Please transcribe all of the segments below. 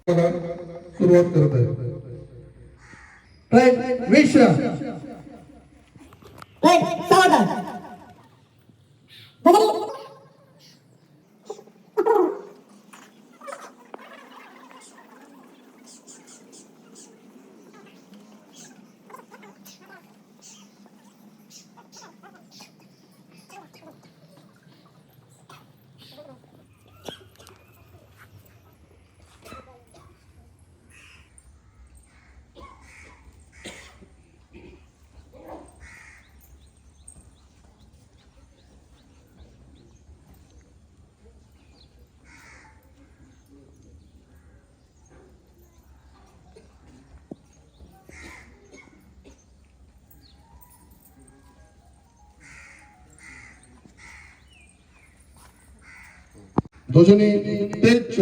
सुरुवात करत आहे. राईट विश्व राईट सावधान ध्वजनी तेज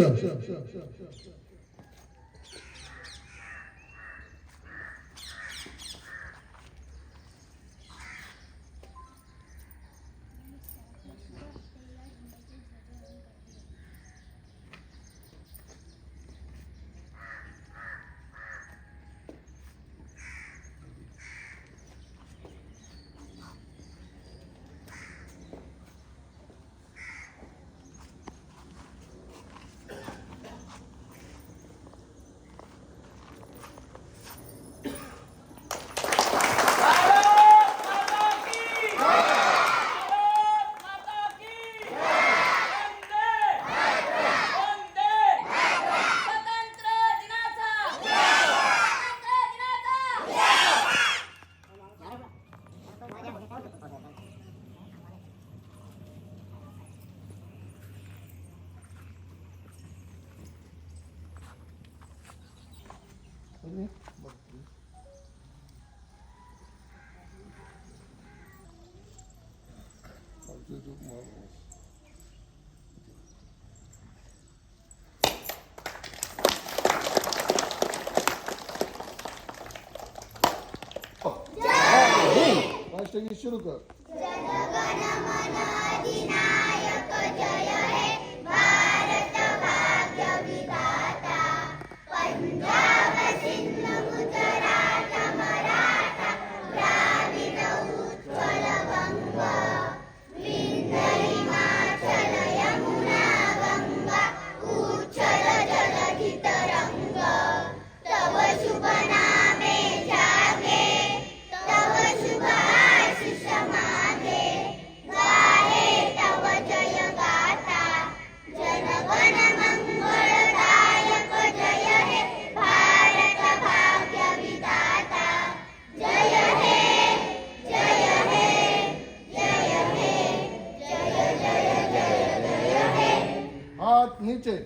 राष्ट्रगीत सुरू कर. हाथ नीचे.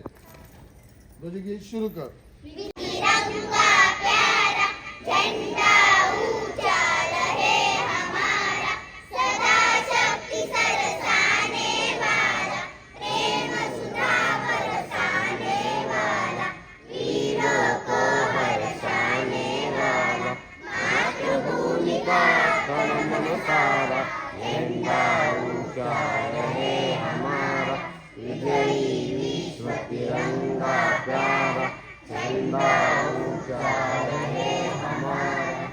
ध्वजगीत शुरू कर. तिरंगा प्यारा झंडा ऊंचा रहे हमारा, सदा शक्ति सरसाने वाला, प्रेम सुधा बरसाने वाला, वीरों को बरसाने वाला, मातृभूमि का मन सारा, झंडा ऊंचा रहे हमारा, विजयी विश्व तिरंगा प्यारा, झंडा ऊंचा रहे हमारा,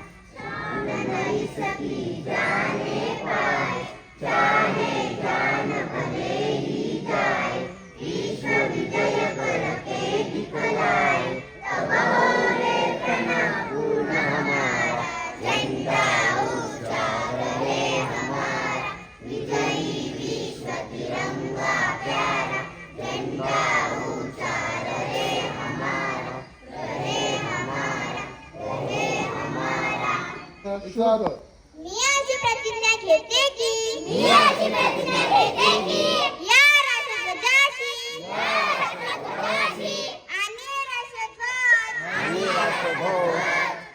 नहीं सकी जाने पाए, चाहे जान भले ही जाए, विश्व विजय करके दिखलाए, तब हो रे प्रणव पूर्ण हमारा, झंडा ऊंचा रहे हमारा, विजयी विश्व तिरंगा प्यारा, झंडा ऊंचा रहे हमारा, रहे हमारा, रहे हमारा. इशारा. मी अशी प्रतिज्ञा घेते की, मी अशी प्रतिज्ञा घेते की, या राष्ट्रध्वजाशी, या राष्ट्रध्वजाशी, आणि राष्ट्रध्वज, आणि राष्ट्रध्वज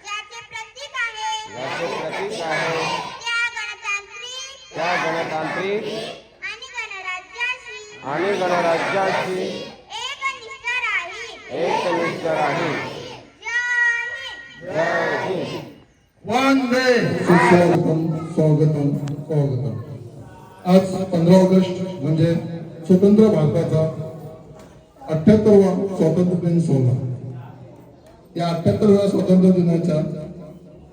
याचे प्रतीक आहे, याचे प्रतीक आहे, त्या गणतांत्रिक आणि गणराज्याशी एकनिष्ठ राहील. एकनिष्ठ राहील. जय हिंद. जय हिंद. वंदे. सुस्वागतम, स्वागतम, स्वागतम. आज 15 ऑगस्ट म्हणजे स्वतंत्र भारताचा 78वा स्वातंत्र्य दिन सोहळा. या 78व्या स्वातंत्र्य दिनाच्या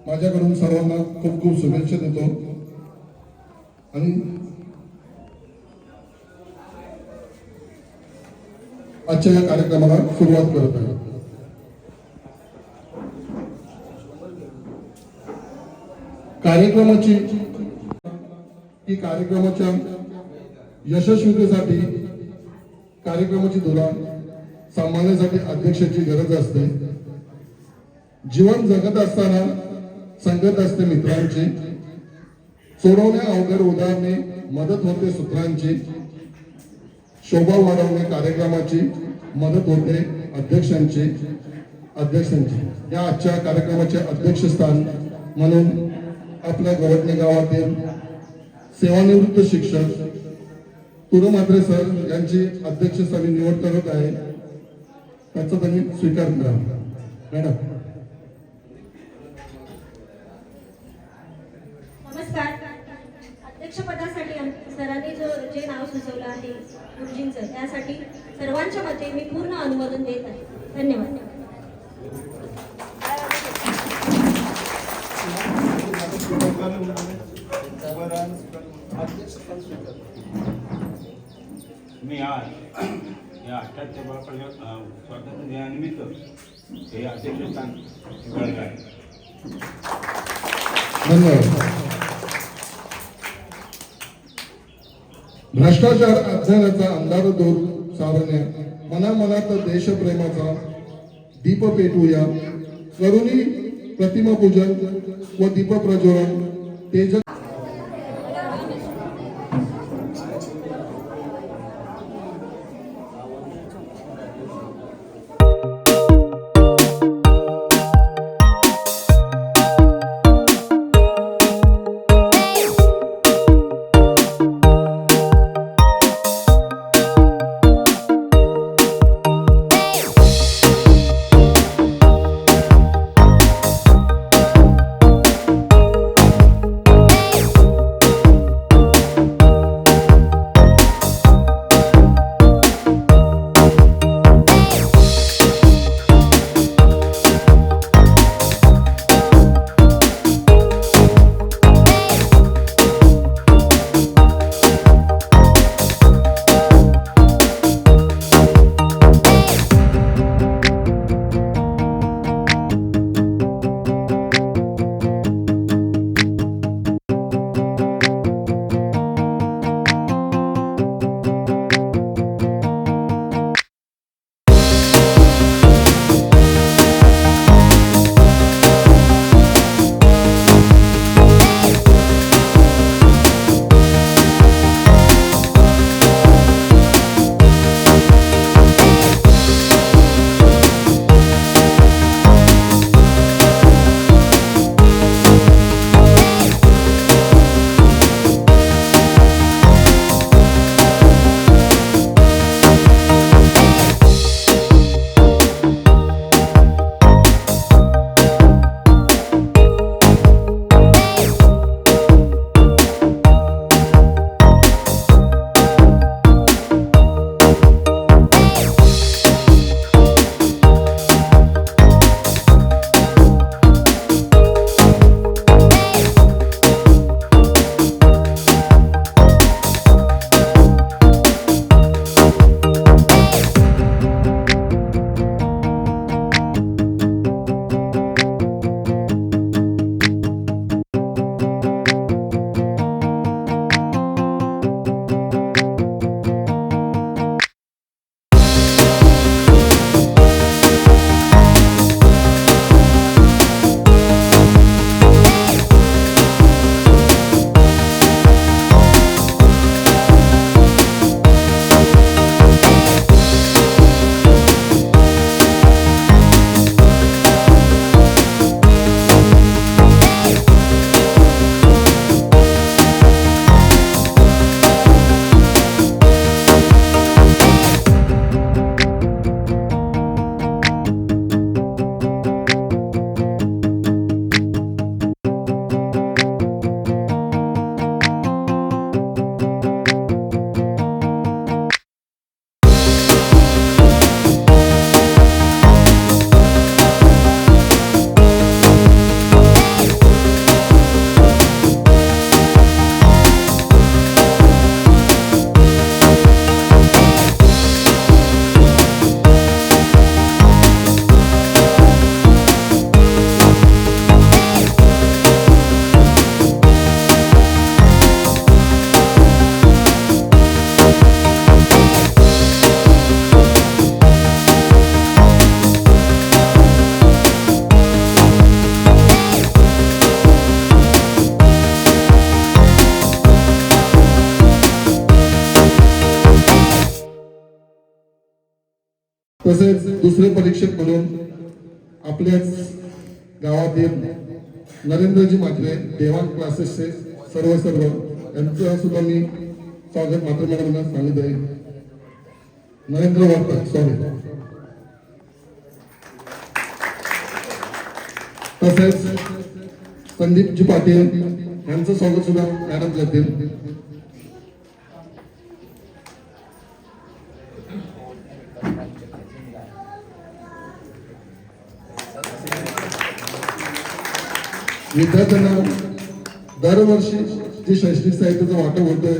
माझ्याकडून सर्वांना खूप खूप शुभेच्छा देतो आणि आजच्या या कार्यक्रमाला सुरुवात करत आहे. कार्यक्रमाच्या यशस्वीतेसाठी कार्यक्रमाची धुरा सांभाळण्यासाठी अध्यक्षाची गरज असते. जीवन जगत असताना संगत असते मित्रांची, सोडवण्या अवघड उदाहरणे मदत होते सूत्रांची, शोभा वाढवणे कार्यक्रमाची मदत होते अध्यक्षांची. या आजच्या कार्यक्रमाचे अध्यक्षस्थान म्हणून आपल्या गवटणे गावातील सेवानिवृत्त शिक्षक तुरमात्रे सर यांची अध्यक्षस्थानी निवड करत आहे. त्याचा त्यांनी स्वीकार करा. मॅडम. नमस्कार. अध्यक्षपदासाठी सरांनी जे नाव सुचवलं आहे गुरुजींचं, त्यासाठी सर्वांच्या मते मी पूर्ण अनुमोदन देत आहे. धन्यवाद. मी आज या 78व्या स्वातंत्र्य दिनानिमित्त हे अध्यक्षस्थान स्वीकारलं आहे. धन्यवाद. भ्रष्टाचार अज्ञानाचा अंधार दूर सारण्या, मनामनात देशप्रेमाचा दीप पेटवूया, करुणी प्रतिमा पूजन व दीप प्रज्वलन तेज. तसेच दुसरे परीक्षक म्हणून आपल्याच गावातील नरेंद्रजी म्हात्रे देवान क्लासेसचे सर्व यांचं सुद्धा मी स्वागत मात्र मॅडमना सांगित आहे. नरेंद्र वर्तक सॉरी. तसेच संदीपजी पाटील यांचं स्वागत सुद्धा मॅडम करतील. विद्यार्थ्यांना दरवर्षी जे शैक्षणिक साहित्याचं वाटप होतंय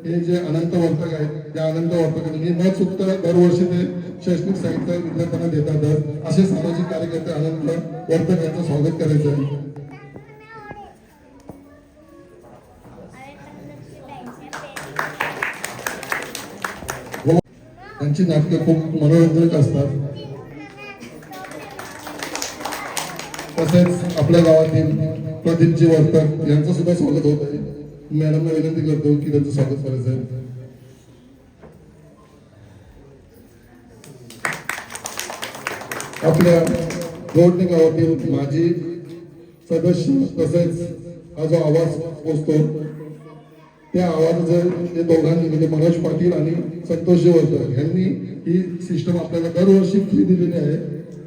हे जे अनंत वर्तक आहेत त्या अनंत वर्तकांनी न चुकता दरवर्षी ते शैक्षणिक साहित्य विद्यार्थ्यांना देतात. असे सामाजिक कार्यकर्ते अनंत वर्तक यांचं स्वागत करायचं आहे. त्यांची नाटकं खूप मनोरंजक असतात. तसेच आपल्या गावातील प्रदीपजी वर्तक यांचं सुद्धा स्वागत होत आहे. मॅडमला विनंती करतो की त्यांचं स्वागत करायचं आहे. आपल्या गोडणे गावातील माजी सदस्य तसेच हा जो आवाज पोचतो त्या आवाजाचे दोघांनी म्हणजे मनोज पाटील आणि संतोषजी वर्तक यांनी ही सिस्टम आपल्याला दरवर्षी फ्री दिलेली आहे.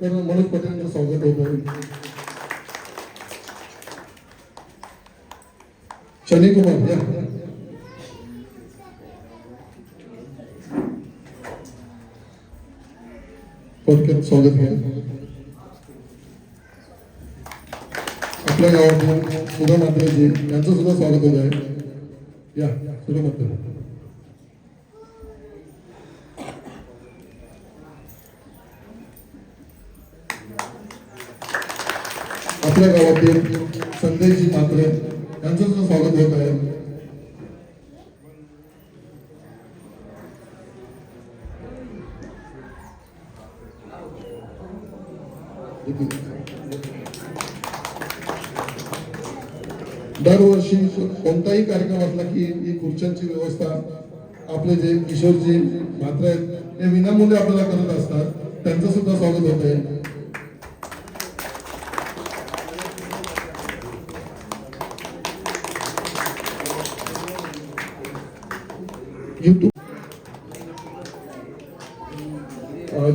तर मनोज पाटील यांचं स्वागत होत आहे. शनी कुमार या. थोडक्यात स्वागत घ्या. आपल्या गावातील सुधा म्हात्रेजी यांचं सुद्धा स्वागत होत आहे. या सुधा म्हात्रे. आपल्या गावातील संदेशजी म्हात्रे यांचं सुद्धा स्वागत होत आहे. दरवर्षी कोणताही कार्यक्रम असला की ही खुर्च्यांची व्यवस्था आपले जे किशोरजी म्हात्रे आहेत ते विनामूल्य आपल्याला करत असतात. त्यांचं सुद्धा स्वागत होत आहे.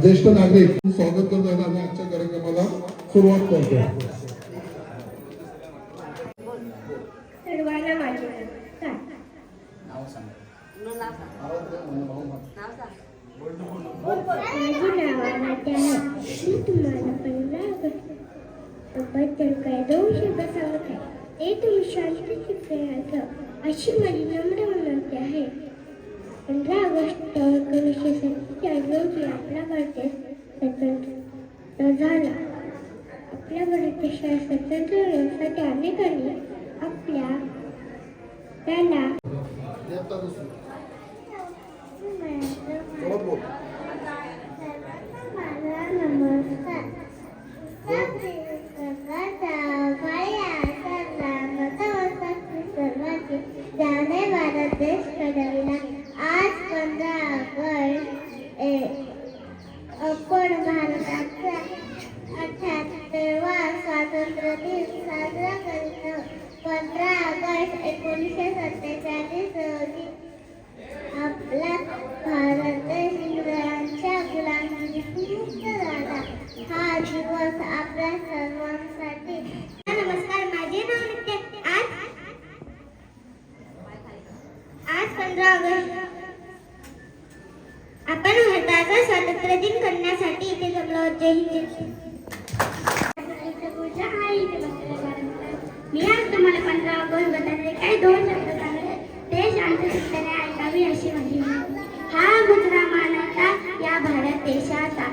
ज्येष्ठ नागरिक स्वागत करताना आम्ही आजच्या कार्यक्रमाला सुरुवात करतो. सर्वांना माझे माझी नाव आराध्या आहे. मी तुम्हाला 15 ऑगस्ट बद्दल काय 2 शब्द सांगत आहे. ते तुम्ही शांततेची प्रयत्न अशी माझी नम्र विनंती आहे. 15 ऑगस्ट 1947 रोजी आपला भारत स्वतंत्र झाला. आपल्या भारत देशाला स्वतंत्र होण्यासाठी अनेकांनी आपल्या त्याला नमस्कार. ज्याने भारत देश घडविला. आज 15 ऑगस्ट आपण भारताचा 78वा स्वातंत्र्य दिन साजरा करीत आहोत. 15 ऑगस्ट 1947 रोजी आपला भारत देश इंग्रजांच्या गुलामीपासून मुक्त झाला. हा दिवस आपल्या सर्वांसाठी. नमस्कार, माझे नाव नित्य. आज 15 ऑगस्ट आपण भारताचा स्वातंत्र्य दिन करण्यासाठी इथे जमलो आहोत. मी आज तुम्हाला 15 ऑगस्ट बद्दल काही 2 शब्द सांगते. ते शांतचित्ताने ऐकावी अशी माझी विनंती. हा मुद्रा मानाचा या भारत देशाचा.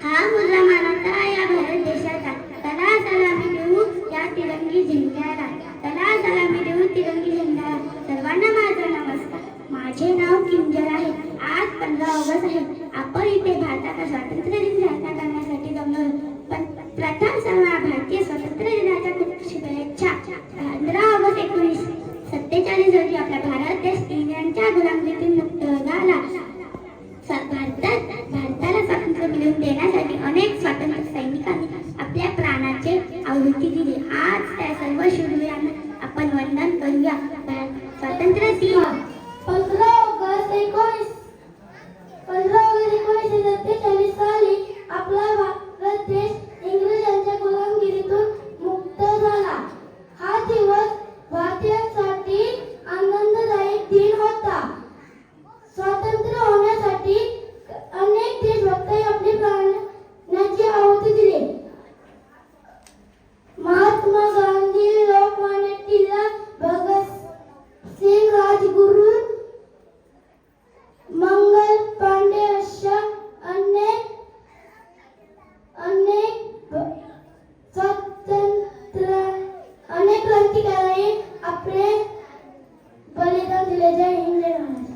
हा मुद्रा मानाचा या भारत देशाचा. त्याला सलामी देऊ या तिरंगी झेंड्याला. त्याला सलामी देऊ तिरंगी झेंड्याला. सर्वांना माझा नमस्कार. माझे नाव किंजल आहे. आज 15 ऑगस्ट आहे. आपण इथे भारताचा स्वातंत्र्य दिन साजरा करण्यासाठी जमलो. पण प्रथम सर्व भारतीय स्वातंत्र्य दिनाच्या खूप शुभेच्छा. 15 ऑगस्ट 1947 रोजी आपला भारत देश इंग्रजांच्या गुलामीतून मुक्त झाला. भारताला स्वातंत्र्य मिळून घेऊया. स्वातंत्र्य दिन 15 ऑगस्ट 1947 साली आपला भारत देश इंग्रजांच्या गुलामगिरीतून मुक्त झाला. हा दिवस भारतीयांसाठी आनंददायक दिन होता. स्वातंत्र्य होण्यासाठी अनेक देशभक्तांनी आपली प्राणांची आहुती दिली. महात्मा गांधी, लोकमान्य टिळक, भगत सिंग, राजगुरू, मंगल पांडे अशा अनेक क्रांतिकारकांनी आपले बलिदान दिले. जय हिंद, जय महाराष्ट्र.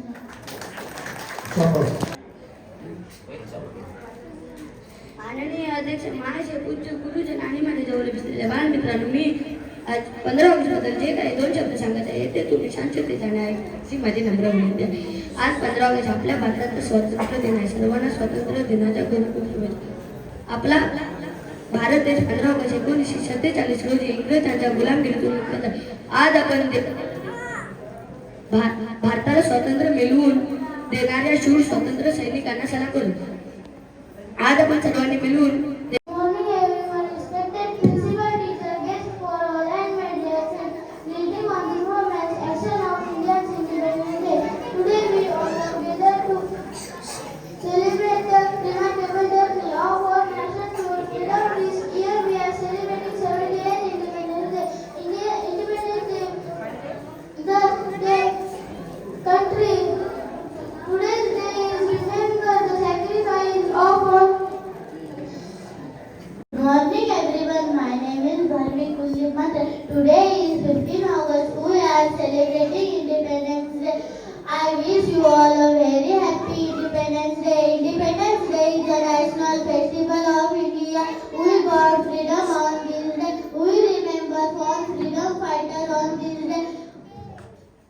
माननीय अध्यक्ष, महाशय, पूज्य गुरुजन आणि माझ्या जवळ बसलेल्या बालमित्रांनो, मी आज 15 ऑगस्ट बद्दल जे काही 2 शब्द सांगत आहे ते तुम्ही शांततेने ऐकण्याची माझी नम्र विनंती आहे. आज 15 ऑगस्ट आपल्या भारताचा स्वातंत्र्य दिन आहे. सर्वांना स्वातंत्र्य दिनाच्या खूप शुभेच्छा. आपला भारत देश 15 ऑगस्ट 1947 रोजी इंग्रजांच्या गुलामगिरीतून मुक्त झाला. आज आपण भारताला स्वातंत्र्य मिळवून देणाऱ्या शूर स्वातंत्र्य सैनिकांना सलाम करू. आज आपण सर्वांनी मिळून Morning everyone, respected principal, teacher, guests for all and my dear friends, leading on the movement action of India's Independence Day. Today we all are together to celebrate the remarkable journey of our nation towards freedom. This year we are celebrating 78th Independence Day. Independence Day, the country. Today's day is remember the sacrifice of our. Good morning everyone, my name is Bharvi Kulimata. Today is 15 August, we are celebrating Independence Day. I wish you all a very happy Independence Day. Independence Day is the national festival of India. We got freedom on this day. We remember for freedom fighters on this day.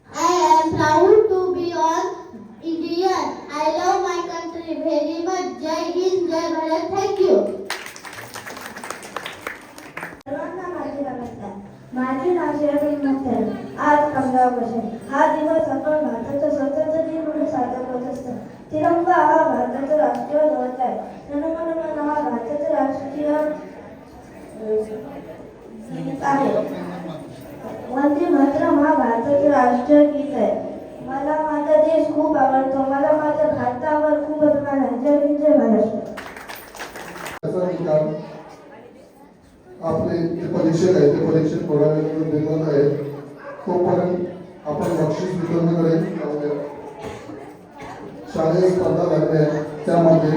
I am proud to be an Indian. I love my country very much. Jai Hind, Jai Bharat. Thank you. सर्वांना माझे नमस्कार. माझे नाव शिवाजी मथर. आज 15 August आहे. हा दिवस आपण भारताचा स्वातंत्र्य दिन म्हणून साजरा करत असतो. तिरंगा हा भारताचा राष्ट्रीय ध्वज आहे. जनगणमन हा भारताचा राष्ट्रीय गीत आहे. वंदे मातरम हा भारताचे राष्ट्रीय गीत आहे. मला माझा देश खूप आवडतो. मला माझ्या भारतावर खूप अभिमान आहे. जय हिंद, जय महाराष्ट्र. आपले जे परीक्षक आहेत ते परीक्षक थोड्या वेळानंतर देणार आहेत. तोपर्यंत आपण बक्षीस वितरणाकडे जाऊया. शालेय स्पर्धा झालेल्या आहेत. त्यामध्ये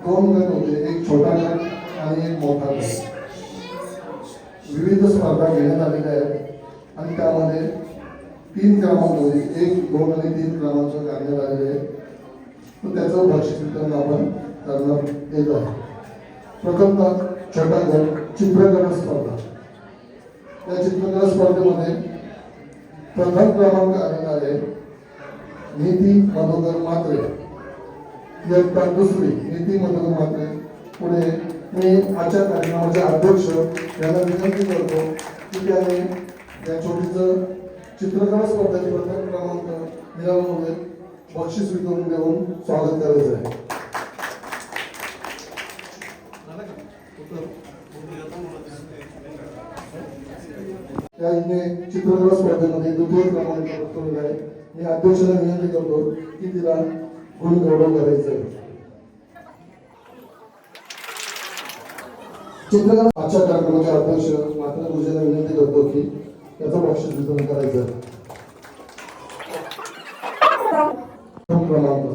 2 गट होते, एक छोटा गट आणि एक मोठा गट. विविध स्पर्धा घेण्यात आलेल्या आहेत आणि त्यामध्ये 3 क्रमांक होते, 1, 2 आणि 3 क्रमांक काढण्यात आलेले आहेत. तर त्याचं बक्षीस वितरण आपण करण्यात येत आहे. प्रथमतः छोटा गट चित्रकला स्पर्धा. या चित्रकला स्पर्धेमध्ये प्रथम क्रमांक आलेला आहे नीती मधुकर म्हात्रे. इयत्ता 2री नीती मधुकर म्हात्रे. पुढे मी आजच्या कार्यक्रमाचे अध्यक्ष यांना विनंती करतो की त्याने या छोटीचं चित्रकला स्पर्धेचे प्रथम क्रमांक मिळवण्यामध्ये बक्षीस वितरण देऊन स्वागत करायचं आहे. त्याने चित्रकला स्पर्धेमध्ये 2य क्रमांक पटकावलेला आहे. मी अध्यक्षाला विनंती करतो की तिला गुण गौरव करायचं आहे. चित्रकला आजच्या कार्यक्रमाचे अध्यक्ष मात्र गुरुजींना विनंती करतो की त्याचं बक्षीस वितरण करायचं आहे. क्रमांक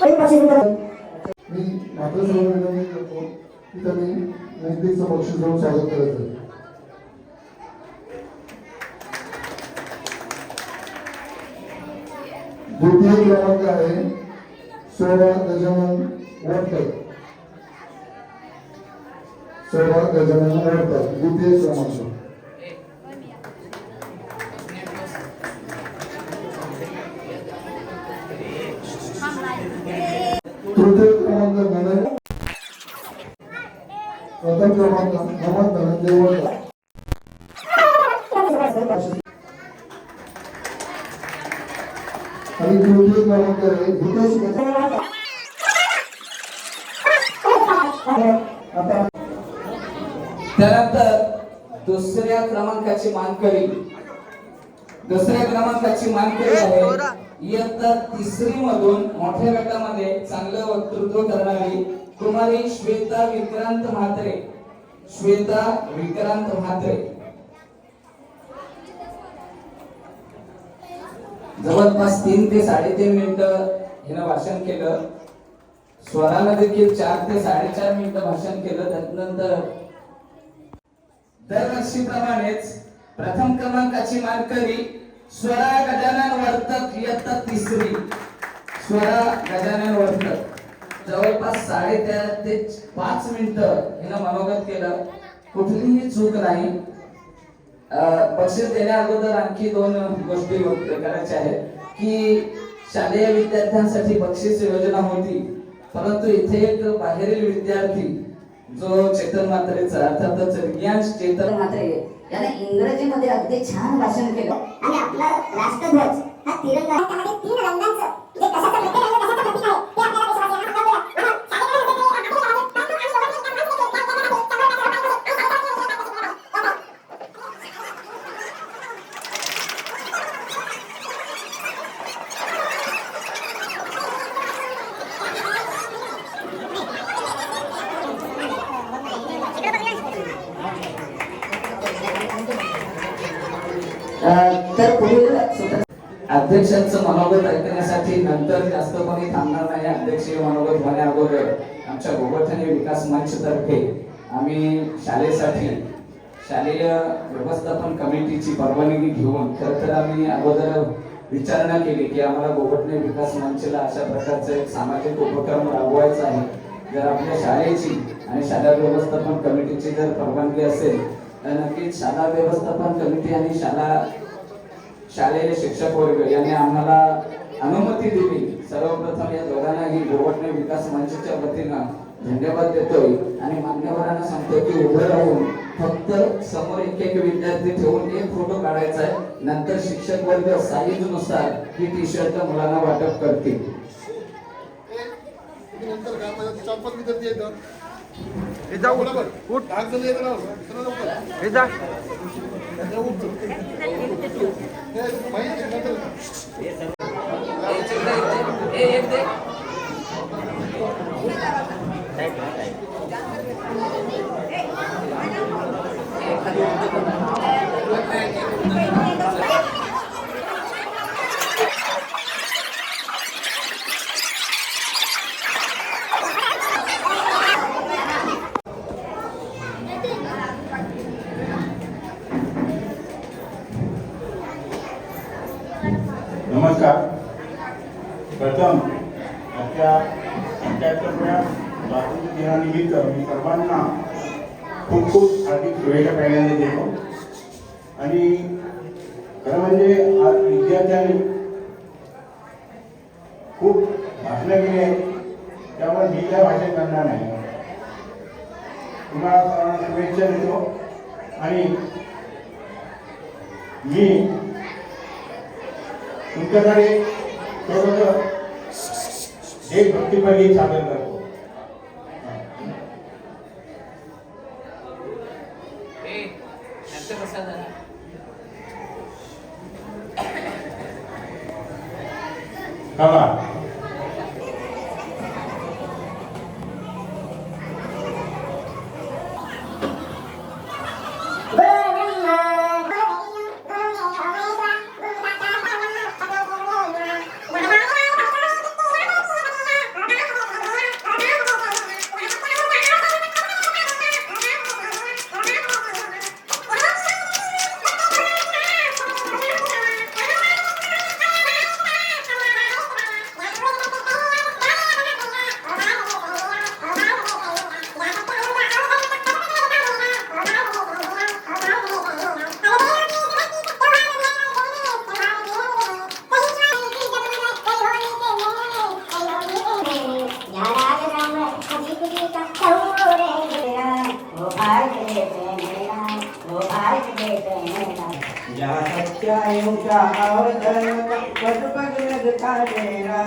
मी मात्र सर्व विनंती करतो की त्यांनी नैतिकचं बक्षीस देऊन स्वागत करायचं आहे. द्वितीय क्रमांक आहे सोळा गजानन वडकर. सोळा गजानन वडकर द्वितीय क्रमांक. तृतीय क्रमांक प्रथम क्रमांक नमन धनंजय वडकर. आणि तृतीय क्रमांक आहे हितेश गजानन. त्यानंतर दुसऱ्या क्रमांकाची मानकरी आहे इयत्ता तिसरी मधून मोठ्या गटामध्ये चांगलं वक्तृत्व करणारी कुमारी श्वेता विक्रांत म्हात्रे. जवळपास 3 ते 3.5 मिनिटं हिनं भाषण केलं. स्वरानं देखील 4 ते 4.5 मिनिटं भाषण केलं. त्यानंतर दरवर्षीप्रमाणेच प्रथम क्रमांकाची मानकरी स्वरा गजानन वर्तक इयत्ता तिसरी. स्वरा गजानन वर्तक जवळपास 3.5 ते 5 मिनिटं हिनं मनोगत केलं. कुठलीही चूक नाही. बक्षीस देण्या अगोदर आणखी 2 गोष्टी करायच्या आहेत की शालेय विद्यार्थ्यांसाठी बक्षीस योजना होती, परंतु इथे एक बाहेरील विद्यार्थी जो चेतन म्हात्रेचा अर्थातच रियांश चेतन म्हात्रे याने इंग्रजीमध्ये अगदी छान भाषण केलं. आणि आपला राष्ट्रध्वज हा तिरंगा त्यामध्ये 3 रंगांचं जे कशाचं प्रतीक आहे कशाचं प्रतीक आहे ते आपल्याला विश्वास तर पुढील अध्यक्षांचं मनोगत ऐकण्यासाठी नंतर जास्त कोणी थांबणार नाही. अध्यक्षीय मनोगत होण्या अगोदर आमच्या गोवर्धन विकास मंच तर्फे आम्ही शालेय व्यवस्थापन कमिटीची परवानगी घेऊन खरं तर आम्ही अगोदर विचारणा केली की आम्हाला गोवर्धन विकास मंचला अशा प्रकारचा एक सामाजिक उपक्रम राबवायचा आहे. जर आपल्या शाळेची आणि शाळा व्यवस्थापन कमिटीची जर परवानगी असेल तर नक्कीच शाळा व्यवस्थापन कमिटी आणि शालेय शिक्षक वर्ग यांनी आम्हाला अनुमती दिली. सर्वप्रथम या दोघांनाही गोवर्धन विकास मंचच्या वतीनं धन्यवाद देतोय आणि मान्यवरांना सांगतो की उभं राहून फक्त समोर एक विद्यार्थी ठेवून एक फोटो काढायचा आहे. नंतर शिक्षक वर्ग साईज नुसार ही टी-शर्ट मुलांना वाटप करतील. नंतर काय माझ्या 4-5 विद्यार्थी येतात. हे जाऊ बरोबर उठ 10 जण येतात ना. हे जा नमस्कार. प्रथम आजच्या 75व्या स्वातंत्र्य दिनानिमित्त मी सर्वांना खूप खूप हार्दिक शुभेच्छा पहिल्यांदा देतो. आणि खरं म्हणजे आज विद्यार्थ्यांनी खूप भाषणं केली आहेत, त्यामुळे मी काय भाषण करणार नाही. तुम्हाला सर्वांना शुभेच्छा देतो. आणि मी तुमच्याकडे थोडंसं देशभक्तीपर गीत सादर करतो. नैना ओ भारत देते नैना या सत्यायुगा अवतरण पद पग लगता देना